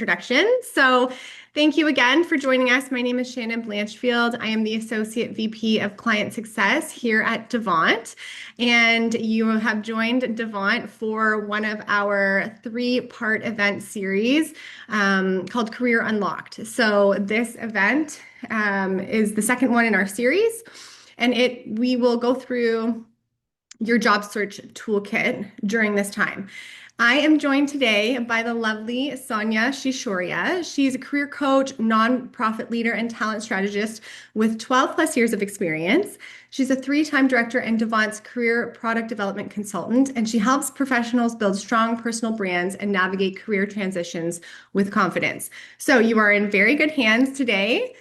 introduction. So thank you again for joining us. My name is Shannon Blanchfield. I am the Associate VP of Client Success here at Devant. And you have joined Devant for one of our three-part event series called Career Unlocked. So this event is the second one in our series, and we will go through your job search toolkit during this time. I am joined today by the lovely Sonia Shishoria. She's a career coach, nonprofit leader, and talent strategist with 12 plus years of experience. She's a three-time director and Devant's career product development consultant, and she helps professionals build strong personal brands and navigate career transitions with confidence. So you are in very good hands today.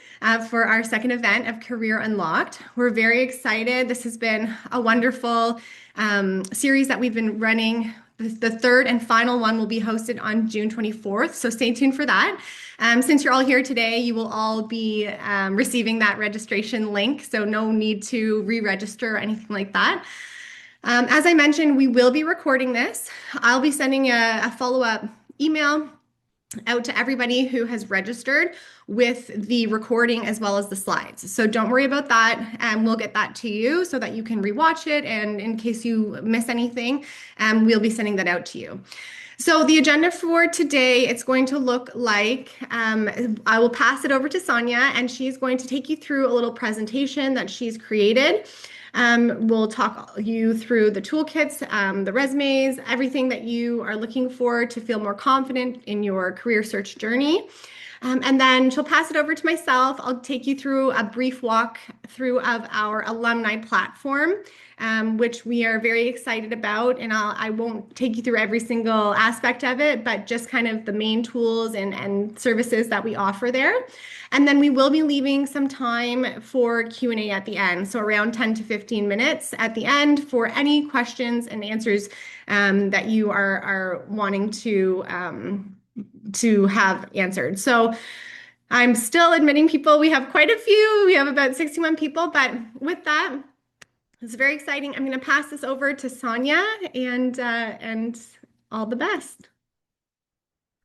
For our second event of Career Unlocked. We're very excited. This has been a wonderful series that we've been running. The third and final one will be hosted on June 24th, so stay tuned for that. Since you're all here today, you will all be receiving that registration link, so no need to re-register or anything like that. As I mentioned, we will be recording this. I'll be sending a follow-up email out to everybody who has registered with the recording as well as the slides. So don't worry about that. We'll get that to you so that you can rewatch it. And in case you miss anything, we'll be sending that out to you. So the agenda for today, it's going to look like I will pass it over to Sonia, and she's going to take you through a little presentation that she's created. We'll talk you through the toolkits, the resumes, everything that you are looking for to feel more confident in your career search journey. And then she'll pass it over to myself. I'll take you through a brief walk through of our alumni platform, which we are very excited about. And I won't take you through every single aspect of it, but just kind of the main tools and services that we offer there. And then we will be leaving some time for Q&A at the end. So around 10 to 15 minutes at the end for any questions and answers that you are wanting to have answered. So I'm still admitting people. We have quite a few. We have about 61 people, but with that, it's very exciting. I'm going to pass this over to Sonia and all the best.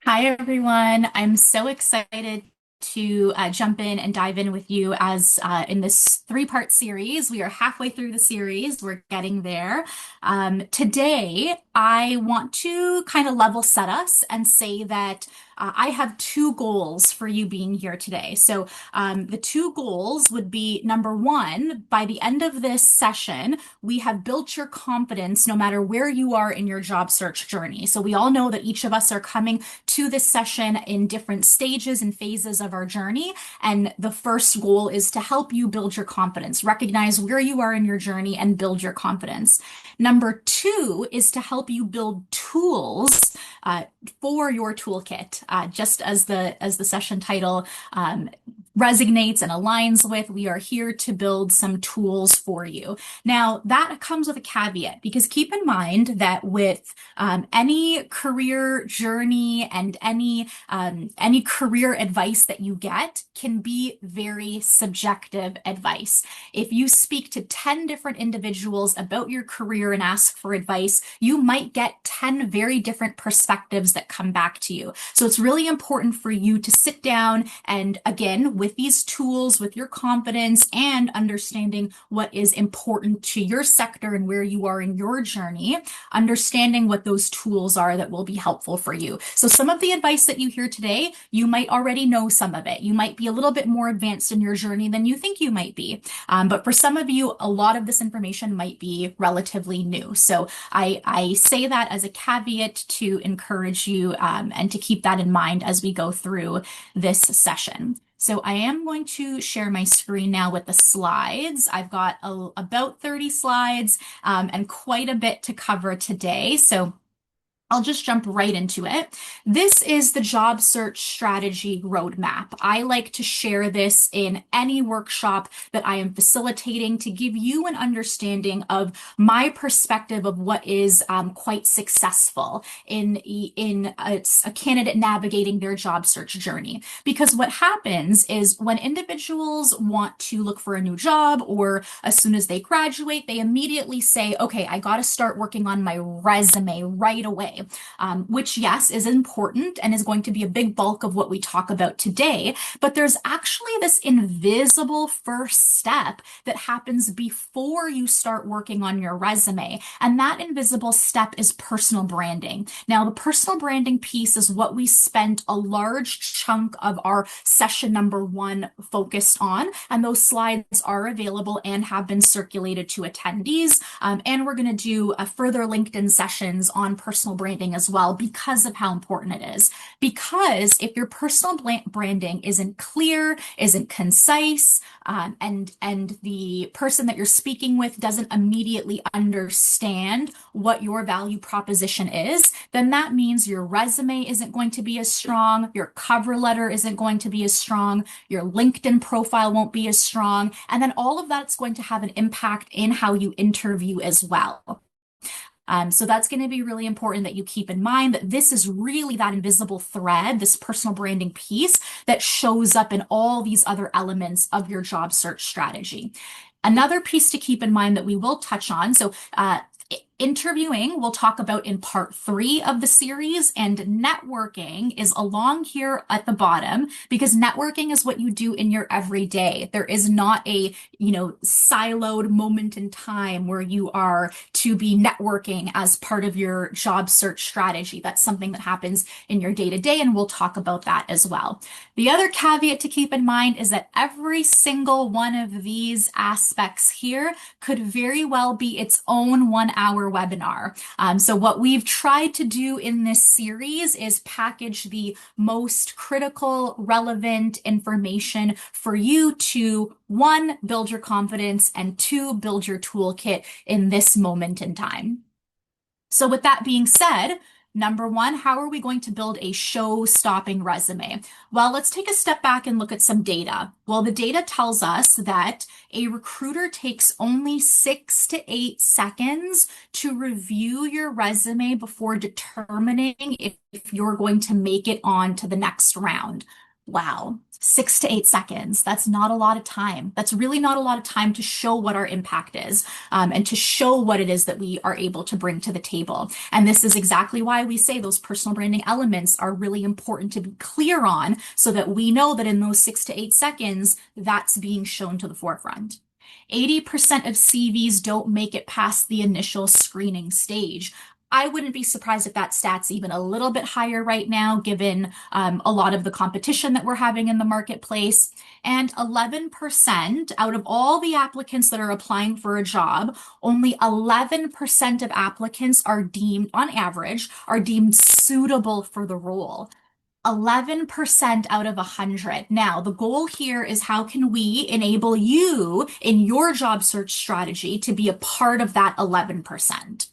Hi, everyone. I'm so excited to jump in and dive in with you as in this three-part series. We are halfway through the series. We're getting there. Today, I want to kind of level set us and say that I have two goals for you being here today. So the two goals would be number one, by the end of this session, we have built your confidence no matter where you are in your job search journey. So we all know that each of us are coming to this session in different stages and phases of our journey. And the first goal is to help you build your confidence, recognize where you are in your journey and build your confidence. Number two is to help you build tools for your toolkit, just as the session title resonates and aligns with. We are here to build some tools for you. Now, that comes with a caveat, because keep in mind that with any career journey and any career advice that you get can be very subjective advice. If you speak to 10 different individuals about your career and ask for advice, you might get 10 very different perspectives that come back to you. So it's really important for you to sit down and, again, with these tools, with your confidence and understanding what is important to your sector and where you are in your journey, understanding what those tools are that will be helpful for you. So some of the advice that you hear today, you might already know some of it. You might be a little bit more advanced in your journey than you think you might be. But for some of you, a lot of this information might be relatively new. So I say that as a caveat to encourage you and to keep that in mind as we go through this session. So I am going to share my screen now with the slides. I've got about 30 slides and quite a bit to cover today. So I'll just jump right into it. This is the job search strategy roadmap. I like to share this in any workshop that I am facilitating to give you an understanding of my perspective of what is quite successful in a candidate navigating their job search journey. Because what happens is when individuals want to look for a new job, or as soon as they graduate, they immediately say, okay, I got to start working on my resume right away. which, yes, is important and is going to be a big bulk of what we talk about today. But there's actually this invisible first step that happens before you start working on your resume. And that invisible step is personal branding. Now, the personal branding piece is what we spent a large chunk of our session number 1 focused on. And those slides are available and have been circulated to attendees. And we're going to do a further LinkedIn sessions on personal branding as well because of how important it is. Because if your personal branding isn't clear, isn't concise, and the person that you're speaking with doesn't immediately understand what your value proposition is, then that means your resume isn't going to be as strong, your cover letter isn't going to be as strong, your LinkedIn profile won't be as strong, and then all of that's going to have an impact in how you interview as well. So that's going to be really important that you keep in mind that this is really that invisible thread, this personal branding piece that shows up in all these other elements of your job search strategy. Another piece to keep in mind that we will touch on, so interviewing we'll talk about in part 3 of the series, and networking is along here at the bottom because networking is what you do in your everyday. There is not a, siloed moment in time where you are to be networking as part of your job search strategy. That's something that happens in your day-to-day, and we'll talk about that as well. The other caveat to keep in mind is that every single one of these aspects here could very well be its own 1-hour webinar. So what we've tried to do in this series is package the most critical, relevant information for you to 1, build your confidence, and 2, build your toolkit in this moment in time. So with that being said, number 1, how are we going to build a show-stopping resume? Well, let's take a step back and look at some data. Well, the data tells us that a recruiter takes only 6 to 8 seconds to review your resume before determining if you're going to make it on to the next round. Wow, 6 to 8 seconds. That's not a lot of time. That's really not a lot of time to show what our impact is, and to show what it is that we are able to bring to the table. And this is exactly why we say those personal branding elements are really important to be clear on so that we know that in those 6 to 8 seconds, that's being shown to the forefront. 80% of CVs don't make it past the initial screening stage. I wouldn't be surprised if that stat's even a little bit higher right now, given a lot of the competition that we're having in the marketplace. And 11% out of all the applicants that are applying for a job, only 11% of applicants are deemed, on average, are deemed suitable for the role. 11% out of 100. Now, the goal here is how can we enable you in your job search strategy to be a part of that 11%?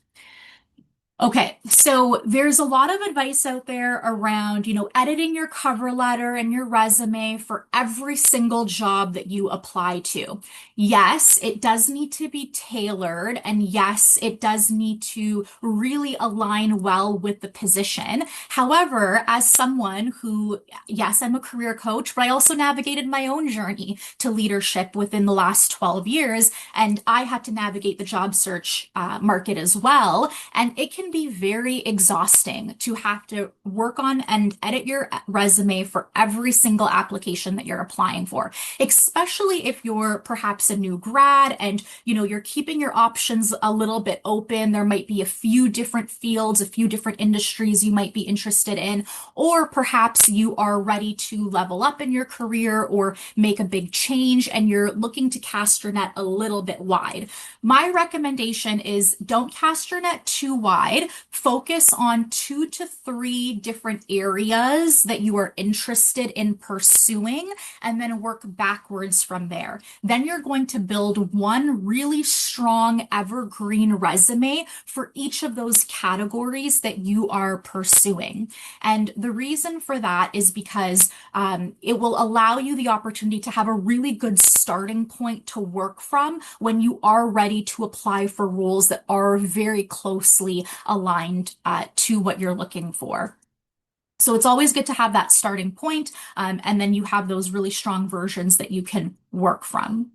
Okay, so there's a lot of advice out there around, editing your cover letter and your resume for every single job that you apply to. Yes, it does need to be tailored, and yes, it does need to really align well with the position. However, as someone who, yes, I'm a career coach, but I also navigated my own journey to leadership within the last 12 years, and I had to navigate the job search market as well, and it can be very exhausting to have to work on and edit your resume for every single application that you're applying for, especially if you're perhaps a new grad and you're keeping your options a little bit open. There might be a few different fields, a few different industries you might be interested in, or perhaps you are ready to level up in your career or make a big change and you're looking to cast your net a little bit wide. My recommendation is don't cast your net too wide. Focus on 2 to 3 different areas that you are interested in pursuing, and then work backwards from there. Then you're going to build one really strong evergreen resume for each of those categories that you are pursuing. And the reason for that is because it will allow you the opportunity to have a really good starting point to work from when you are ready to apply for roles that are very closely aligned to what you're looking for. So it's always good to have that starting point, and then you have those really strong versions that you can work from.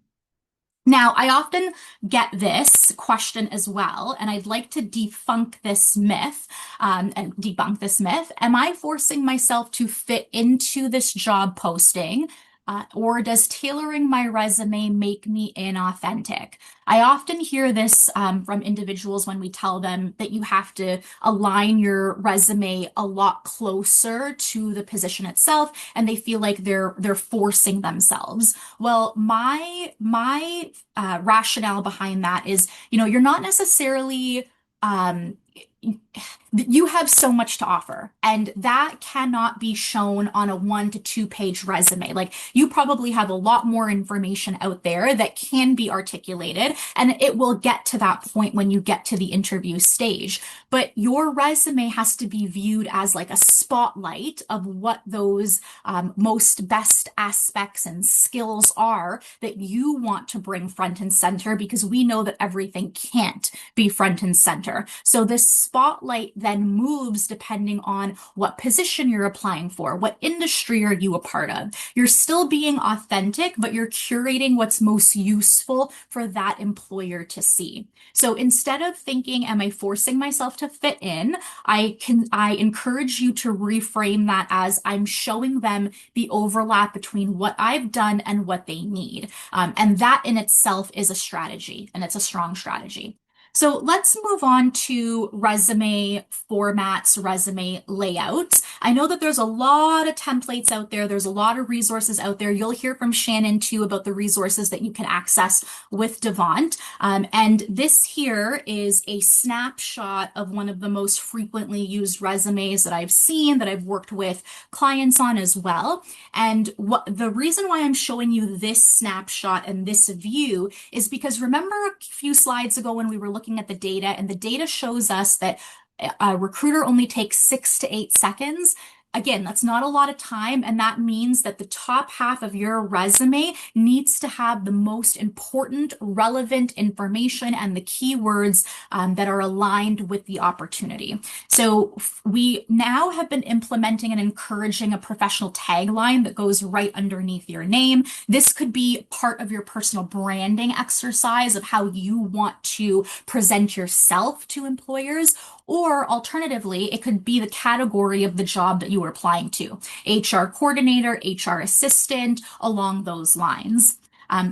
Now, I often get this question as well, and I'd like to debunk this myth. Am I forcing myself to fit into this job posting, or does tailoring my resume make me inauthentic? I often hear this from individuals when we tell them that you have to align your resume a lot closer to the position itself, and they feel like they're forcing themselves. Well, my rationale behind that is, you're not necessarily um, you have so much to offer, and that cannot be shown on a 1 to 2 page resume. Like, you probably have a lot more information out there that can be articulated, and it will get to that point when you get to the interview stage. But your resume has to be viewed as like a spotlight of what those most best aspects and skills are that you want to bring front and center, because we know that everything can't be front and center. So this spotlight then moves depending on what position you're applying for, what industry are you a part of. You're still being authentic, but you're curating what's most useful for that employer to see. So instead of thinking, am I forcing myself to fit in? I encourage you to reframe that as, I'm showing them the overlap between what I've done and what they need. And that in itself is a strategy, and it's a strong strategy. So let's move on to resume formats, resume layouts. I know that there's a lot of templates out there. There's a lot of resources out there. You'll hear from Shannon too about the resources that you can access with Devant. And this here is a snapshot of one of the most frequently used resumes that I've seen, that I've worked with clients on as well. And the reason why I'm showing you this snapshot and this view is because, remember a few slides ago when we were looking at the data, and the data shows us that a recruiter only takes 6 to 8 seconds. Again, that's not a lot of time, and that means that the top half of your resume needs to have the most important, relevant information and the keywords that are aligned with the opportunity. So we now have been implementing and encouraging a professional tagline that goes right underneath your name. This could be part of your personal branding exercise of how you want to present yourself to employers. Or alternatively, it could be the category of the job that you are applying to: HR coordinator, HR assistant, along those lines.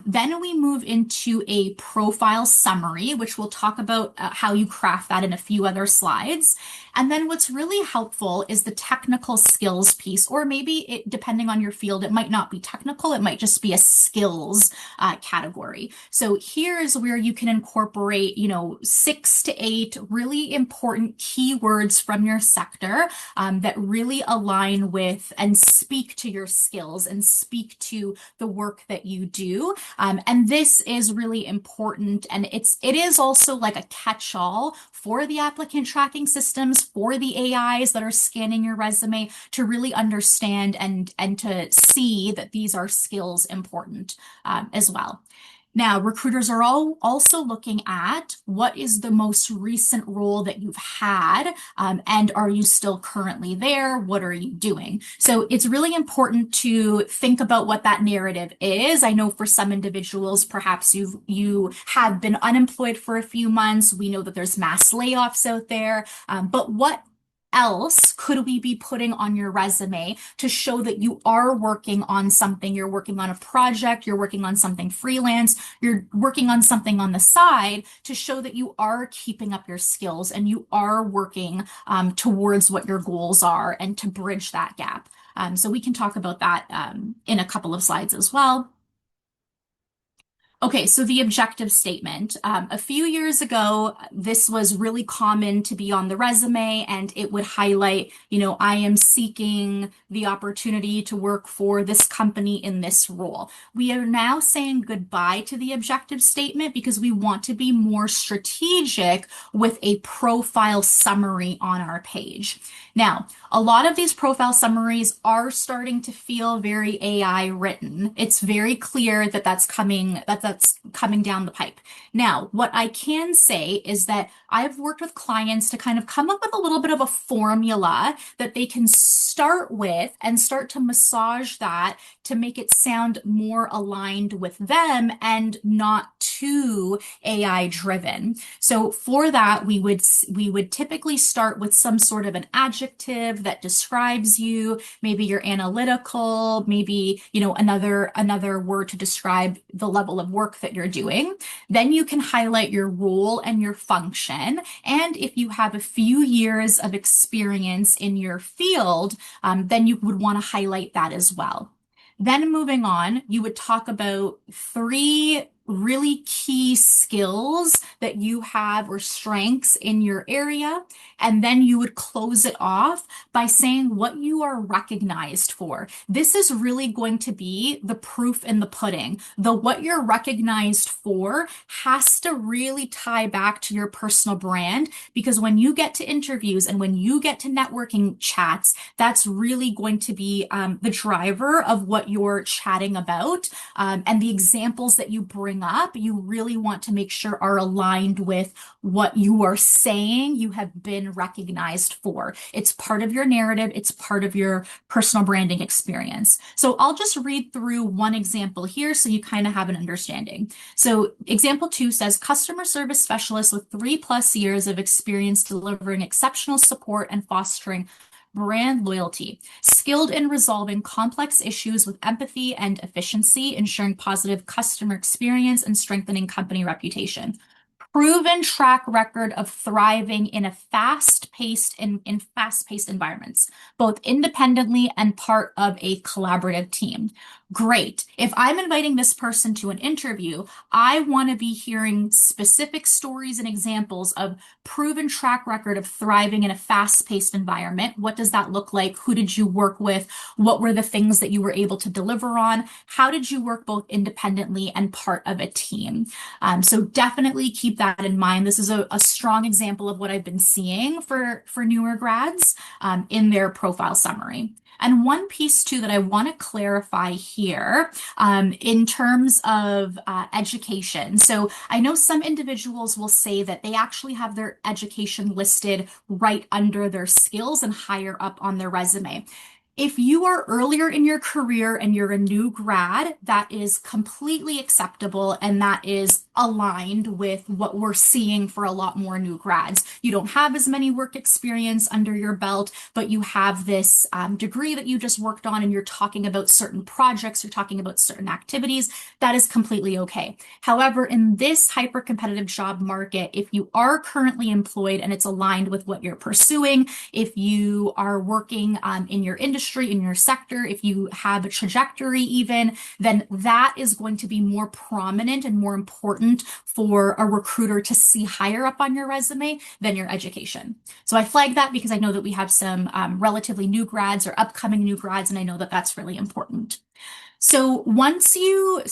Then we move into a profile summary, which we'll talk about how you craft that in a few other slides. And then what's really helpful is the technical skills piece, or maybe depending on your field, it might not be technical, it might just be a skills category. So here is where you can incorporate, 6 to 8 really important keywords from your sector that really align with and speak to your skills and speak to the work that you do. And this is really important. And it is also like a catch-all for the applicant tracking systems, for the AIs that are scanning your resume, to really understand and to see that these are skills important as well. Now, recruiters are also looking at what is the most recent role that you've had, and are you still currently there? What are you doing? So it's really important to think about what that narrative is. I know for some individuals, perhaps you have been unemployed for a few months. We know that there's mass layoffs out there, but what else could we be putting on your resume to show that you are working on something? You're working on a project, you're working on something freelance, you're working on something on the side, to show that you are keeping up your skills and you are working towards what your goals are, and to bridge that gap. So we can talk about that in a couple of slides as well. Okay, so the objective statement. A few years ago, this was really common to be on the resume, and it would highlight, I am seeking the opportunity to work for this company in this role. We are now saying goodbye to the objective statement because we want to be more strategic with a profile summary on our page. Now, A lot of these profile summaries are starting to feel very AI written. It's very clear that that's coming down the pipe. Now, what I can say is that I've worked with clients to kind of come up with a little bit of a formula that they can start with and start to massage that to make it sound more aligned with them and not too AI driven. So for that, we would typically start with some sort of an adjective that describes you. Maybe you're analytical, maybe, another word to describe the level of work that you're doing. Then you can highlight your role and your function. And if you have a few years of experience in your field, then you would want to highlight that as well. Then moving on, you would talk about three really key skills that you have or strengths in your area. And then you would close it off by saying what you are recognized for. This is really going to be the proof in the pudding. The what you're recognized for has to really tie back to your personal brand, because when you get to interviews and when you get to networking chats, that's really going to be the driver of what you're chatting about. And the examples that you bring up, you really want to make sure are aligned with what you are saying you have been recognized for. It's part of your narrative, it's part of your personal branding experience. So I'll just read through one example here so you kind of have an understanding. So example 2 says customer service specialist with 3+ years of experience delivering exceptional support and fostering brand loyalty, skilled in resolving complex issues with empathy and efficiency, ensuring positive customer experience and strengthening company reputation. Proven track record of thriving in in fast-paced environments, both independently and part of a collaborative team. Great. If I'm inviting this person to an interview, I want to be hearing specific stories and examples of proven track record of thriving in a fast-paced environment. What does that look like? Who did you work with? What were the things that you were able to deliver on? How did you work both independently and part of a team? So definitely keep that in mind. This is a strong example of what I've been seeing for newer grads in their profile summary. And one piece too that I want to clarify here in terms of education. So I know some individuals will say that they actually have their education listed right under their skills and higher up on their resume. If you are earlier in your career and you're a new grad, that is completely acceptable and that is aligned with what we're seeing for a lot more new grads. You don't have as many work experience under your belt, but you have this degree that you just worked on and you're talking about certain projects, you're talking about certain activities. That is completely okay. However, in this hyper-competitive job market, if you are currently employed and it's aligned with what you're pursuing, if you are working in your industry, in your sector, if you have a trajectory even, then that is going to be more prominent and more important for a recruiter to see higher up on your resume than your education. So I flag that because I know that we have some relatively new grads or upcoming new grads, and I know that that's really important. So once you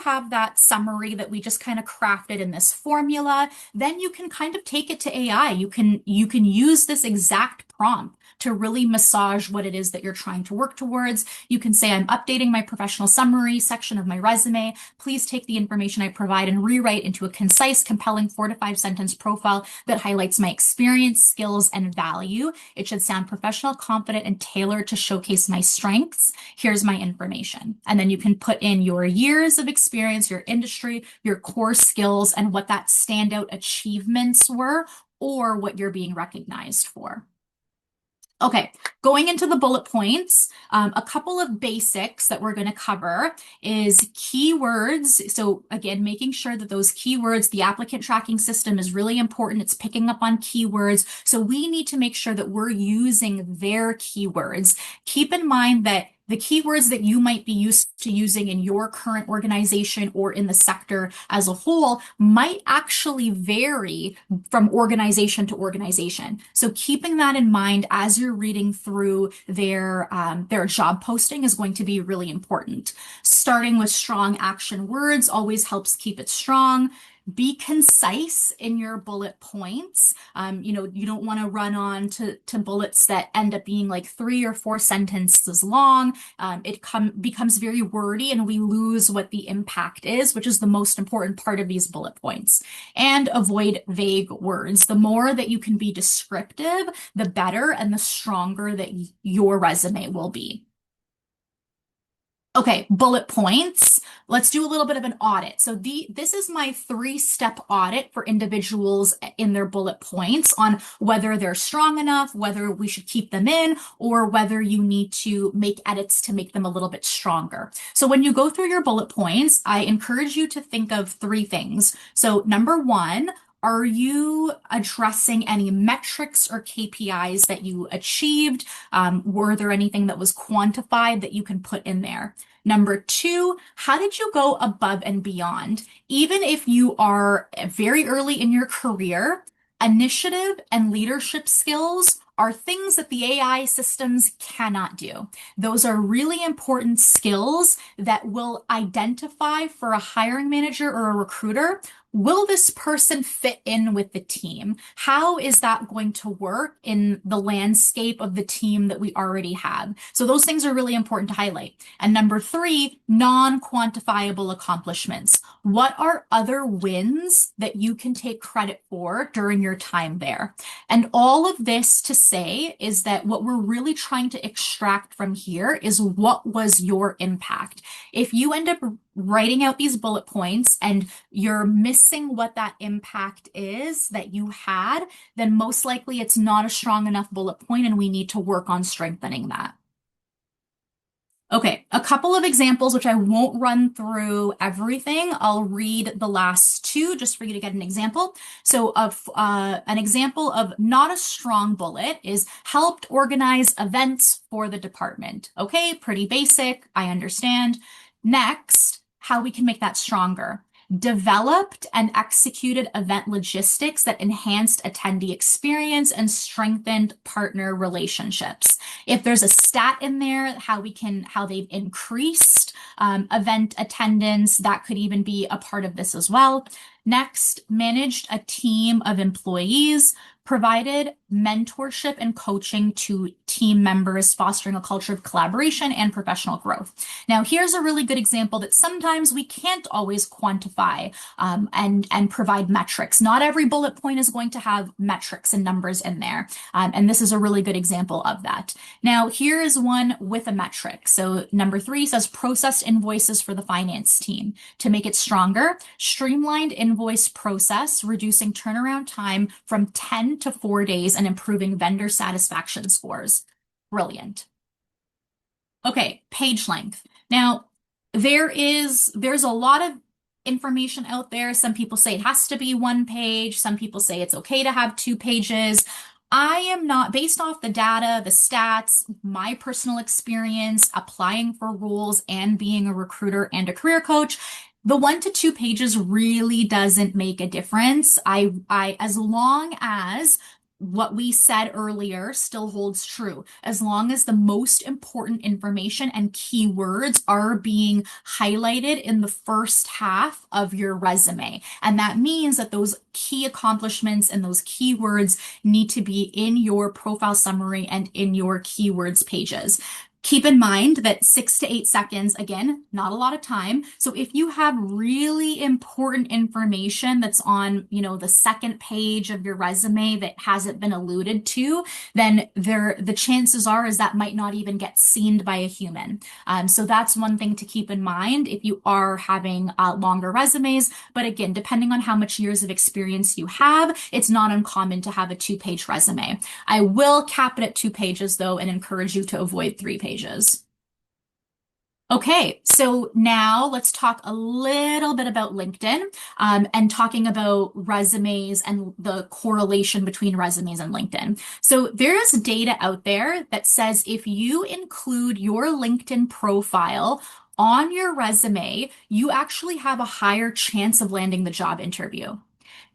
have that summary that we just kind of crafted in this formula, then you can kind of take it to AI. You can use this exact prompt to really massage what it is that you're trying to work towards. You can say, I'm updating my professional summary section of my resume. Please take the information I provide and rewrite into a concise, compelling 4 to 5 sentence profile that highlights my experience, skills, and value. It should sound professional, confident, and tailored to showcase my strengths. Here's my information. And then you can put in your years of experience, your industry, your core skills, and what that standout achievements were or what you're being recognized for. Okay, going into the bullet points, a couple of basics that we're going to cover is keywords. So again, making sure that those keywords, the applicant tracking system is really important. It's picking up on keywords. So we need to make sure that we're using their keywords. Keep in mind that the keywords that you might be used to using in your current organization or in the sector as a whole might actually vary from organization to organization. So keeping that in mind as you're reading through their job posting is going to be really important. Starting with strong action words always helps keep it strong. Be concise in your bullet points. You don't want to run on to bullets that end up being like 3 or 4 sentences long. It becomes very wordy and we lose what the impact is, which is the most important part of these bullet points. And avoid vague words. The more that you can be descriptive, the better and the stronger that your resume will be. Okay, bullet points. Let's do a little bit of an audit. So this is my 3-step audit for individuals in their bullet points on whether they're strong enough, whether we should keep them in, or whether you need to make edits to make them a little bit stronger. So when you go through your bullet points, I encourage you to think of 3 things. So number 1, are you addressing any metrics or KPIs that you achieved? Were there anything that was quantified that you can put in there? Number 2, how did you go above and beyond? Even if you are very early in your career, initiative and leadership skills are things that the AI systems cannot do. Those are really important skills that will identify for a hiring manager or a recruiter. Will this person fit in with the team? How is that going to work in the landscape of the team that we already have? So those things are really important to highlight. And number 3, non-quantifiable accomplishments. What are other wins that you can take credit for during your time there? And all of this to say is that what we're really trying to extract from here is what was your impact. If you end up writing out these bullet points and you're missing what that impact is that you had, then most likely it's not a strong enough bullet point and we need to work on strengthening that. Okay, a couple of examples, which I won't run through everything. I'll read the last 2 just for you to get an example. So an example of not a strong bullet is helped organize events for the department. Okay, pretty basic. I understand. Next, how we can make that stronger. Developed and executed event logistics that enhanced attendee experience and strengthened partner relationships. If there's a stat in there, how they've increased event attendance, that could even be a part of this as well. Next, managed a team of employees, provided mentorship and coaching to team members, fostering a culture of collaboration and professional growth. Now, here's a really good example that sometimes we can't always quantify and provide metrics. Not every bullet point is going to have metrics and numbers in there. And this is a really good example of that. Now, here is one with a metric. So number 3 says processed invoices for the finance team. To make it stronger, streamlined invoice process, reducing turnaround time from 10 to 4 days and improving vendor satisfaction scores. Brilliant. Okay, page length. Now, there's a lot of information out there. Some people say it has to be 1 page. Some people say it's okay to have 2 pages. I am not, based off the data, the stats, my personal experience applying for roles and being a recruiter and a career coach, the 1 to 2 pages really doesn't make a difference. As long as what we said earlier still holds true, as long as the most important information and keywords are being highlighted in the first half of your resume. And that means that those key accomplishments and those keywords need to be in your profile summary and in your keywords pages. Keep in mind that 6 to 8 seconds, again, not a lot of time. So if you have really important information that's on, the second page of your resume that hasn't been alluded to, then the chances are is that might not even get seen by a human. So that's one thing to keep in mind if you are having longer resumes. But again, depending on how much years of experience you have, it's not uncommon to have a 2-page resume. I will cap it at 2 pages though, and encourage you to avoid 3 pages. Okay, so now let's talk a little bit about LinkedIn and talking about resumes and the correlation between resumes and LinkedIn. So there's data out there that says if you include your LinkedIn profile on your resume, you actually have a higher chance of landing the job interview.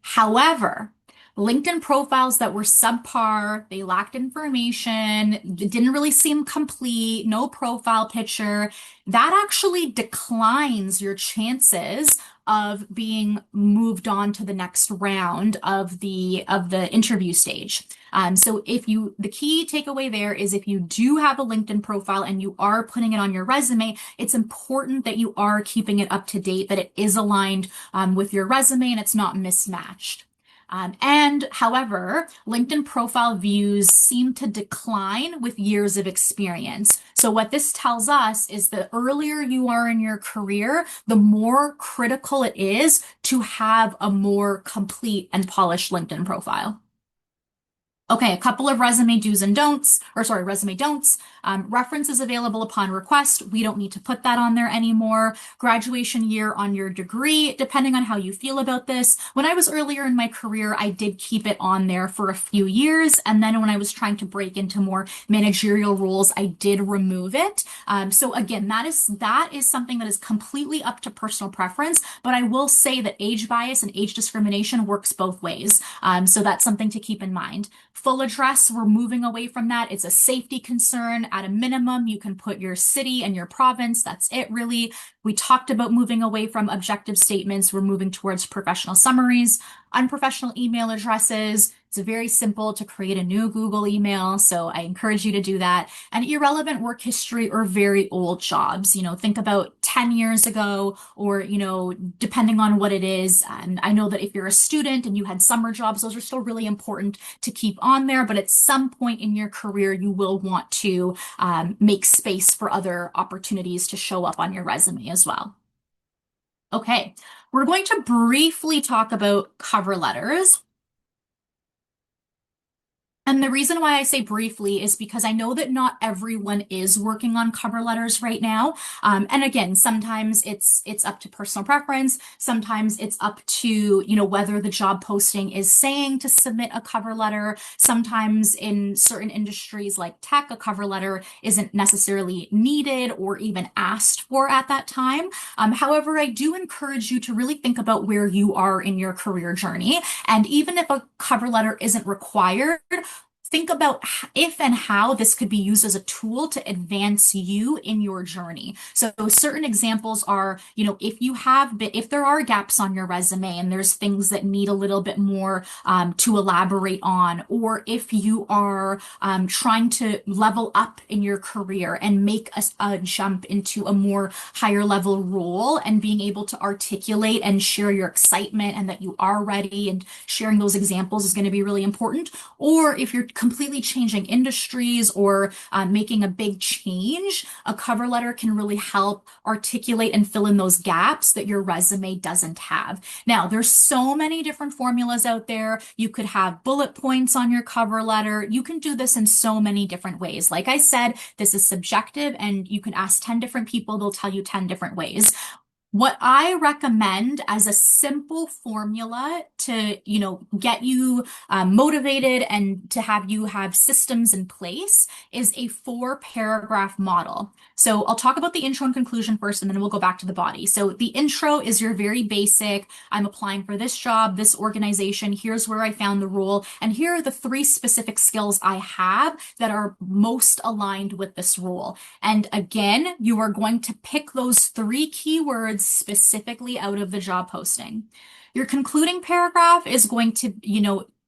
However, LinkedIn profiles that were subpar, they lacked information, it didn't really seem complete, no profile picture, that actually declines your chances of being moved on to the next round of the interview stage. So the key takeaway there is if you do have a LinkedIn profile and you are putting it on your resume, it's important that you are keeping it up to date, that it is aligned with your resume and it's not mismatched. And however, LinkedIn profile views seem to decline with years of experience. So what this tells us is the earlier you are in your career, the more critical it is to have a more complete and polished LinkedIn profile. Okay, a couple of resume do's and don'ts, or sorry, resume don'ts. References available upon request. We don't need to put that on there anymore. Graduation year on your degree, depending on how you feel about this. When I was earlier in my career, I did keep it on there for a few years. And then when I was trying to break into more managerial roles, I did remove it. So again, that is something that is completely up to personal preference. But I will say that age bias and age discrimination works both ways. So that's something to keep in mind. Full address, we're moving away from that. It's a safety concern. At a minimum, you can put your city and your province. That's it, really. We talked about moving away from objective statements. We're moving towards professional summaries, unprofessional email addresses. It's very simple to create a new Google email, so I encourage you to do that. And irrelevant work history or very old jobs. Think about 10 years ago or, depending on what it is. And I know that if you're a student and you had summer jobs, those are still really important to keep on there. But at some point in your career, you will want to make space for other opportunities to show up on your resume as well. Okay, we're going to briefly talk about cover letters. And the reason why I say briefly is because I know that not everyone is working on cover letters right now. And again, sometimes it's up to personal preference. Sometimes it's up to, whether the job posting is saying to submit a cover letter. Sometimes in certain industries like tech, a cover letter isn't necessarily needed or even asked for at that time. However, I do encourage you to really think about where you are in your career journey. And even if a cover letter isn't required, think about if and how this could be used as a tool to advance you in your journey. So certain examples are, if there are gaps on your resume and there's things that need a little bit more to elaborate on, or if you are trying to level up in your career and make a jump into a more higher level role and being able to articulate and share your excitement and that you are ready and sharing those examples is going to be really important. Or if you're completely changing industries or making a big change, a cover letter can really help articulate and fill in those gaps that your resume doesn't have. Now, there's so many different formulas out there. You could have bullet points on your cover letter. You can do this in so many different ways. Like I said, this is subjective and you can ask 10 different people, they'll tell you 10 different ways. What I recommend as a simple formula to, get you motivated and to have you have systems in place is a 4-paragraph model. So I'll talk about the intro and conclusion first, and then we'll go back to the body. So the intro is your very basic, I'm applying for this job, this organization, here's where I found the role, and here are the 3 specific skills I have that are most aligned with this role. And again, you are going to pick those 3 keywords specifically out of the job posting. Your concluding paragraph is going to,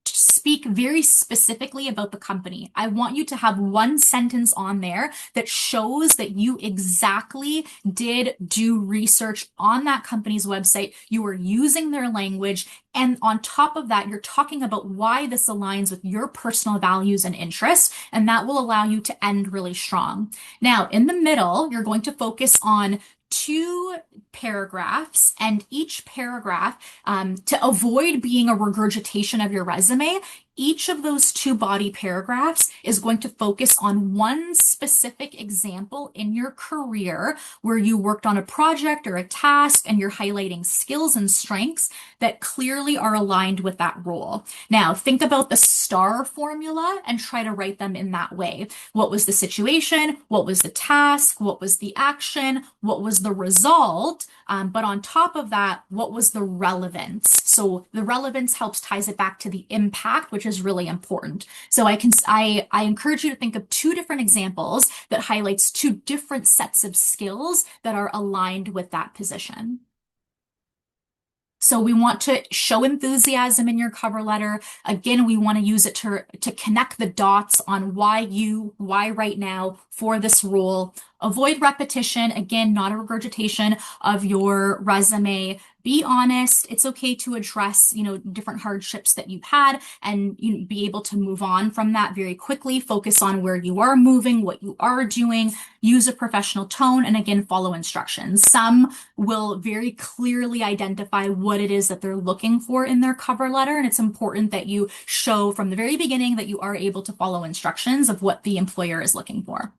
speak very specifically about the company. I want you to have 1 sentence on there that shows that you exactly did do research on that company's website. You are using their language. And on top of that, you're talking about why this aligns with your personal values and interests. And that will allow you to end really strong. Now, in the middle, you're going to focus on 2 paragraphs, and each paragraph, to avoid being a regurgitation of your resume, each of those two body paragraphs is going to focus on one specific example in your career where you worked on a project or a task and you're highlighting skills and strengths that clearly are aligned with that role. Now, think about the STAR formula and try to write them in that way. What was the situation? What was the task? What was the action? What was the result? But on top of that, what was the relevance? So the relevance helps ties it back to the impact, which is really important. So I encourage you to think of two different examples that highlights two different sets of skills that are aligned with that position. So we want to show enthusiasm in your cover letter. Again, we want to use it to connect the dots on why right now for this role. Avoid repetition. Again, not a regurgitation of your resume. Be honest. It's okay to address, different hardships that you've had and be able to move on from that very quickly. Focus on where you are moving, what you are doing. Use a professional tone, and again, follow instructions. Some will very clearly identify what it is that they're looking for in their cover letter, and it's important that you show from the very beginning that you are able to follow instructions of what the employer is looking for.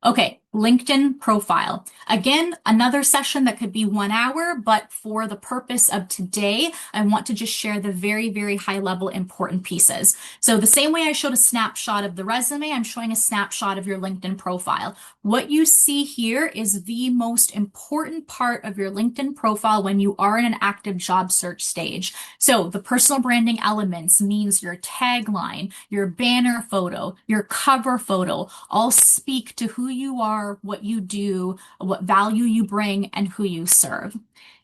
Okay, LinkedIn profile. Again, another session that could be 1 hour, but for the purpose of today, I want to just share the very, very high level important pieces. So the same way I showed a snapshot of the resume, I'm showing a snapshot of your LinkedIn profile. What you see here is the most important part of your LinkedIn profile when you are in an active job search stage. So the personal branding elements means your tagline, your banner photo, your cover photo, all speak to who you are, what you do, what value you bring, and who you serve.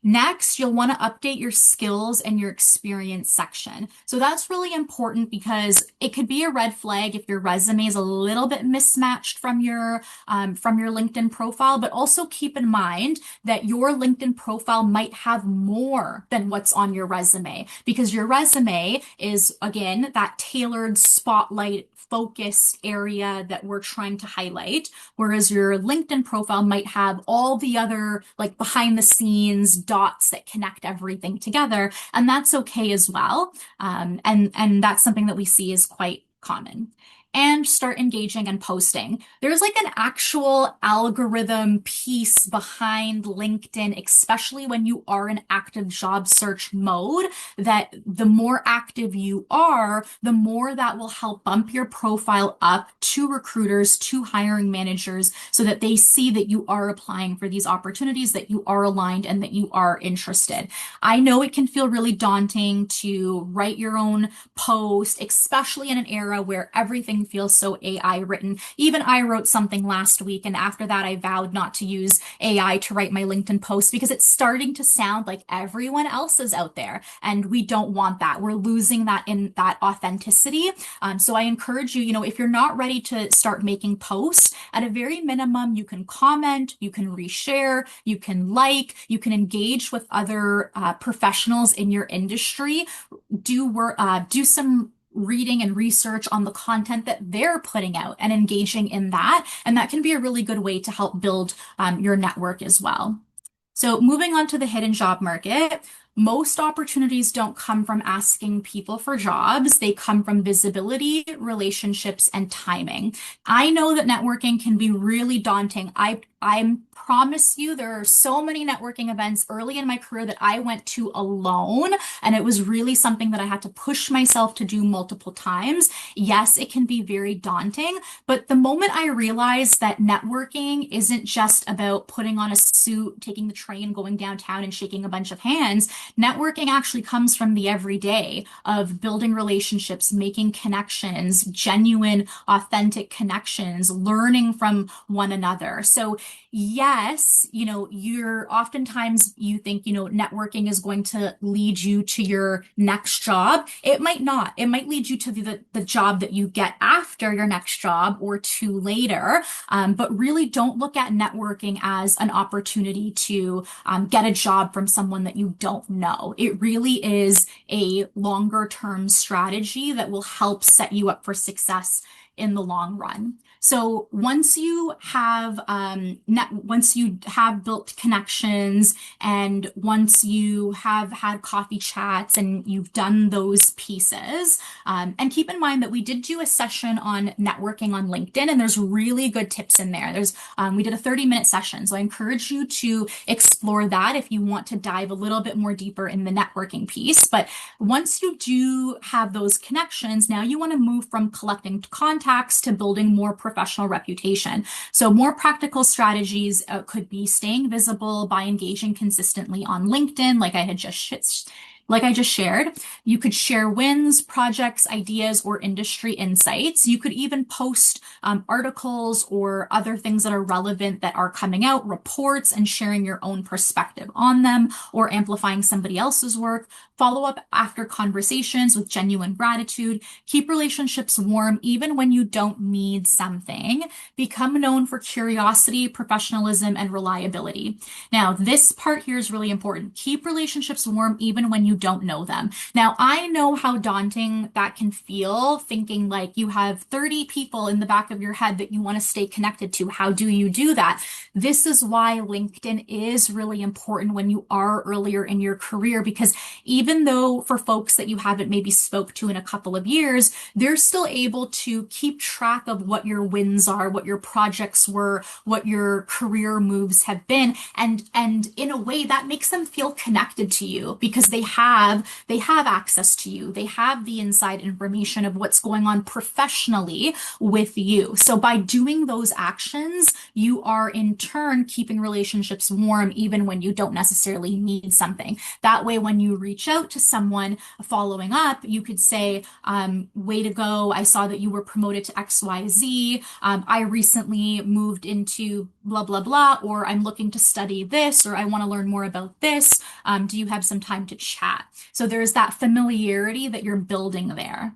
Next, you'll want to update your skills and your experience section. So that's really important because it could be a red flag if your resume is a little bit mismatched from your LinkedIn profile, but also keep in mind that your LinkedIn profile might have more than what's on your resume because your resume is, again, that tailored spotlight focused area that we're trying to highlight, whereas your LinkedIn profile might have all the other like behind the scenes dots that connect everything together, and that's okay as well. And that's something that we see is quite common. And start engaging and posting. There's like an actual algorithm piece behind LinkedIn, especially when you are in active job search mode, that the more active you are, the more that will help bump your profile up to recruiters, to hiring managers, so that they see that you are applying for these opportunities, that you are aligned, and that you are interested. I know it can feel really daunting to write your own post, especially in an era where everything feels so AI written. Even I wrote something last week, and after that, I vowed not to use AI to write my LinkedIn post because it's starting to sound like everyone else is out there, and we don't want that. We're losing that authenticity. So I encourage you, if you're not ready to start making posts, at a very minimum, you can comment, you can reshare, you can you can engage with other professionals in your industry. Do some reading and research on the content that they're putting out and engaging in that. And that can be a really good way to help build your network as well. So moving on to the hidden job market, most opportunities don't come from asking people for jobs. They come from visibility, relationships, and timing. I know that networking can be really daunting. I promise you there are so many networking events early in my career that I went to alone, and it was really something that I had to push myself to do multiple times. Yes, it can be very daunting, but the moment I realized that networking isn't just about putting on a suit, taking the train, going downtown and shaking a bunch of hands, networking actually comes from the everyday of building relationships, making connections, genuine, authentic connections, learning from one another. So yes, you think, networking is going to lead you to your next job. It might not. It might lead you to the job that you get after your next job or two later. But really don't look at networking as an opportunity to get a job from someone that you don't know. It really is a longer term strategy that will help set you up for success in the long run. So once you have built connections, and once you have had coffee chats and you've done those pieces, and keep in mind that we did do a session on networking on LinkedIn, and there's really good tips in there. We did a 30-minute session, so I encourage you to explore that if you want to dive a little bit more deeper in the networking piece. But once you do have those connections, now you want to move from collecting contacts to building more professional reputation. So more practical strategies could be staying visible by engaging consistently on LinkedIn, like I just shared. You could share wins, projects, ideas, or industry insights. You could even post articles or other things that are relevant that are coming out, reports, and sharing your own perspective on them or amplifying somebody else's work. Follow up after conversations with genuine gratitude. Keep relationships warm even when you don't need something. Become known for curiosity, professionalism, and reliability. Now, this part here is really important. Keep relationships warm even when you don't know them. Now, I know how daunting that can feel, thinking like you have 30 people in the back of your head that you want to stay connected to. How do you do that? This is why LinkedIn is really important when you are earlier in your career, because even though for folks that you haven't maybe spoke to in a couple of years, they're still able to keep track of what your wins are, what your projects were, what your career moves have been. And in a way that makes them feel connected to you because they have access to you. They have the inside information of what's going on professionally with you. So by doing those actions, you are in turn keeping relationships warm even when you don't necessarily need something. That way, when you reach out to someone following up, you could say, way to go. I saw that you were promoted to XYZ. I recently moved into blah, blah, blah, or I'm looking to study this, or I want to learn more about this. Do you have some time to chat? So there's that familiarity that you're building there.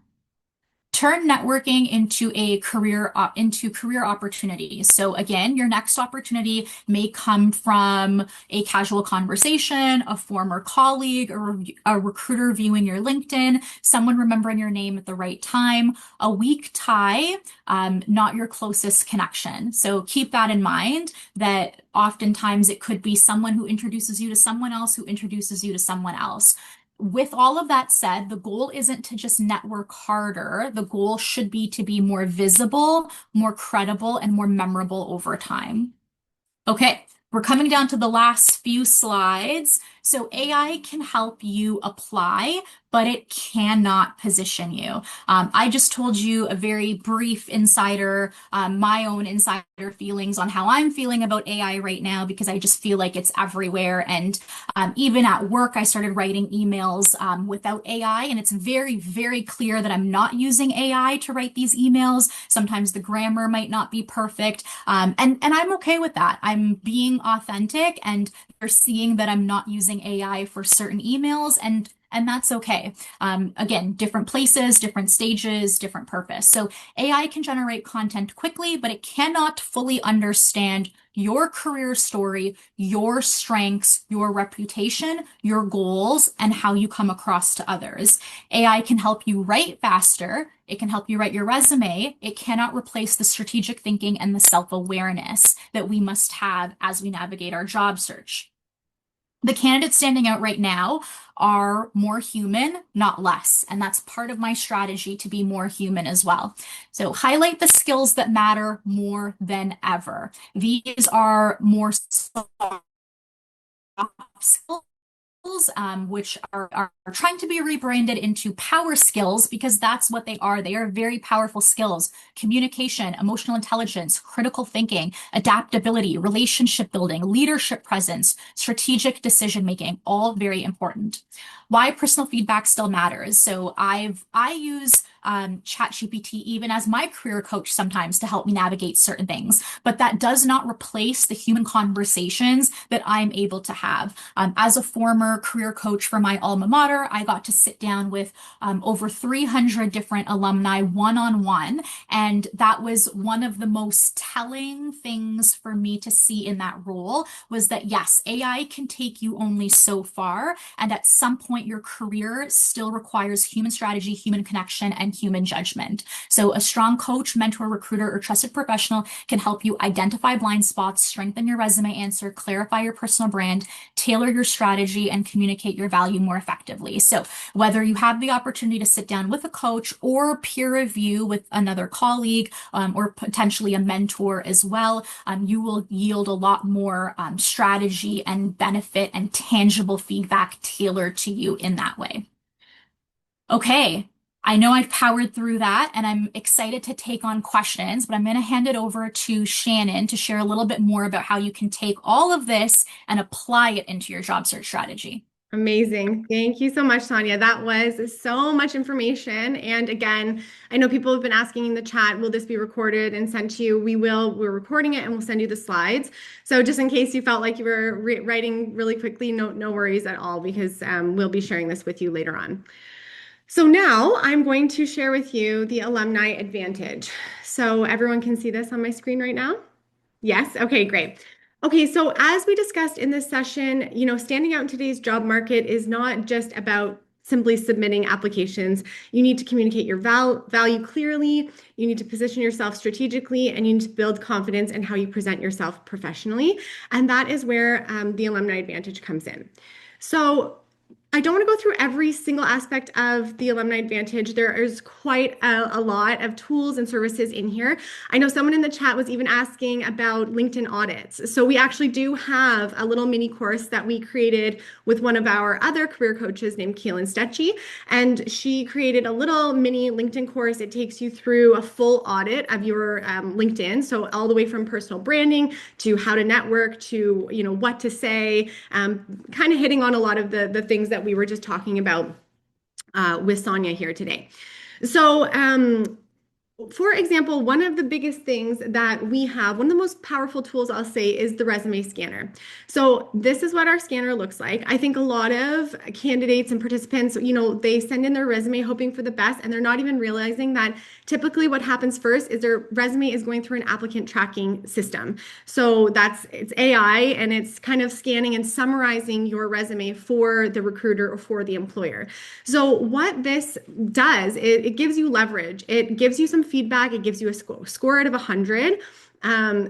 Turn networking into career opportunities. So again, your next opportunity may come from a casual conversation, a former colleague, or a recruiter viewing your LinkedIn, someone remembering your name at the right time, a weak tie, not your closest connection. So keep that in mind, that oftentimes it could be someone who introduces you to someone else who introduces you to someone else. With all of that said, the goal isn't to just network harder. The goal should be to be more visible, more credible, and more memorable over time. Okay, we're coming down to the last few slides. So AI can help you apply, but it cannot position you. I just told you a very brief my own insider feelings on how I'm feeling about AI right now, because I just feel like it's everywhere. And even at work, I started writing emails without AI, and it's very, very clear that I'm not using AI to write these emails. Sometimes the grammar might not be perfect. And I'm okay with that. I'm being authentic, and they're seeing that I'm not using AI for certain emails, and that's okay. Again, different places, different stages, different purpose. So AI can generate content quickly, but it cannot fully understand your career story, your strengths, your reputation, your goals, and how you come across to others. AI can help you write faster. It can help you write your resume. It cannot replace the strategic thinking and the self-awareness that we must have as we navigate our job search. The candidates standing out right now are more human, not less. And that's part of my strategy to be more human as well. So highlight the skills that matter more than ever. These are more soft skills, which are trying to be rebranded into power skills, because that's what they are. They are very powerful skills: communication, emotional intelligence, critical thinking, adaptability, relationship building, leadership presence, strategic decision making, all very important. Why personal feedback still matters. So I use ChatGPT even as my career coach sometimes to help me navigate certain things, but that does not replace the human conversations that I'm able to have. As a former career coach for my alma mater, I got to sit down with over 300 different alumni one-on-one, and that was one of the most telling things for me to see in that role, was that yes, AI can take you only so far, and at some point your career still requires human strategy, human connection, and and human judgment. So a strong coach, mentor, recruiter, or trusted professional can help you identify blind spots, strengthen your resume answer, clarify your personal brand, tailor your strategy, and communicate your value more effectively. So whether you have the opportunity to sit down with a coach or peer review with another colleague, or potentially a mentor as well, you will yield a lot more strategy and benefit and tangible feedback tailored to you in that way. Okay, I know I've powered through that and I'm excited to take on questions, but I'm going to hand it over to Shannon to share a little bit more about how you can take all of this and apply it into your job search strategy. Amazing. Thank you so much, Tanya. That was so much information. And again, I know people have been asking in the chat, will this be recorded and sent to you? We will. We're recording it and we'll send you the slides. So just in case you felt like you were writing really quickly, no worries at all, because we'll be sharing this with you later on. So now I'm going to share with you the Alumni Advantage. So everyone can see this on my screen right now? Yes? Okay, great. Okay, so as we discussed in this session, standing out in today's job market is not just about simply submitting applications. You need to communicate your value clearly, you need to position yourself strategically, and you need to build confidence in how you present yourself professionally. And that is where the Alumni Advantage comes in. So I don't want to go through every single aspect of the Alumni Advantage. There is quite a lot of tools and services in here. I know someone in the chat was even asking about LinkedIn audits. So we actually do have a little mini course that we created with one of our other career coaches named Keelan Stetchy. And she created a little mini LinkedIn course. It takes you through a full audit of your LinkedIn. So all the way from personal branding to how to network to, what to say, kind of hitting on a lot of the things that we were just talking about with Sonia here today. So for example, one of the biggest things that we have, one of the most powerful tools I'll say, is the resume scanner. So this is what our scanner looks like. I think a lot of candidates and participants, they send in their resume hoping for the best, and they're not even realizing that typically what happens first is their resume is going through an applicant tracking system. So it's AI, and it's kind of scanning and summarizing your resume for the recruiter or for the employer. So what this does, it gives you leverage. It gives you some feedback. It gives you a score out of 100.